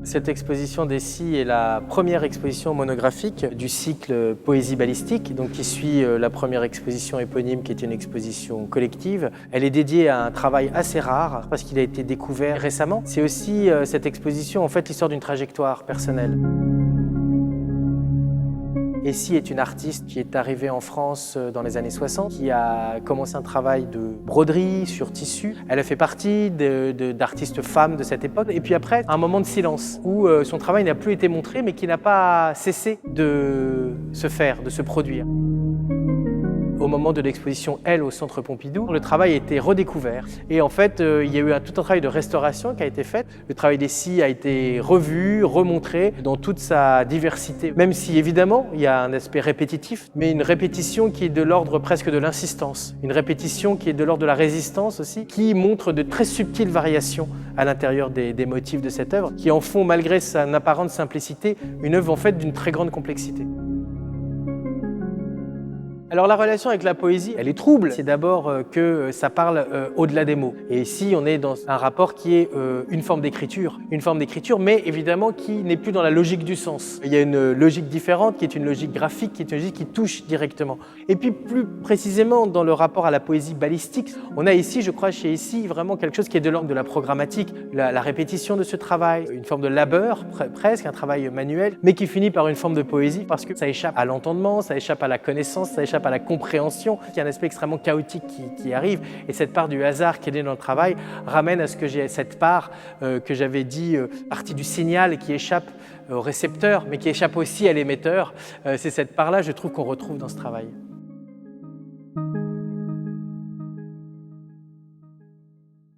Cette exposition d'Essy est la première exposition monographique du cycle Poésie balistique, donc qui suit la première exposition éponyme qui est une exposition collective. Elle est dédiée à un travail assez rare parce qu'il a été découvert récemment. C'est aussi cette exposition en fait l'histoire d'une trajectoire personnelle. Essy est une artiste qui est arrivée en France dans les années 60, qui a commencé un travail de broderie sur tissu. Elle a fait partie d'artistes femmes de cette époque. Et puis après, un moment de silence où son travail n'a plus été montré, mais qui n'a pas cessé de se faire, de se produire. Au moment de l'exposition Elle au Centre Pompidou, le travail a été redécouvert. Et en fait, il y a eu tout un travail de restauration qui a été fait. Le travail d'Essy a été revu, remontré dans toute sa diversité. Même si évidemment, il y a un aspect répétitif, mais une répétition qui est de l'ordre presque de l'insistance. Une répétition qui est de l'ordre de la résistance aussi, qui montre de très subtiles variations à l'intérieur des motifs de cette œuvre, qui en font, malgré son apparente simplicité, une œuvre en fait d'une très grande complexité. Alors la relation avec la poésie, elle est trouble. C'est d'abord que ça parle au-delà des mots. Et ici, on est dans un rapport qui est une forme d'écriture, mais évidemment qui n'est plus dans la logique du sens. Il y a une logique différente, qui est une logique graphique, qui est une logique qui touche directement. Et puis plus précisément, dans le rapport à la poésie balistique, on a ici, je crois, chez Essy, vraiment quelque chose qui est de l'ordre de la programmatique, la répétition de ce travail, une forme de labeur, presque, un travail manuel, mais qui finit par une forme de poésie, parce que ça échappe à l'entendement, ça échappe à la connaissance, ça échappe à la compréhension, il y a un aspect extrêmement chaotique qui arrive, et cette part du hasard qui est née dans le travail ramène à ce que j'ai cette part que j'avais dit, partie du signal qui échappe au récepteur, mais qui échappe aussi à l'émetteur. C'est cette part-là, je trouve, qu'on retrouve dans ce travail.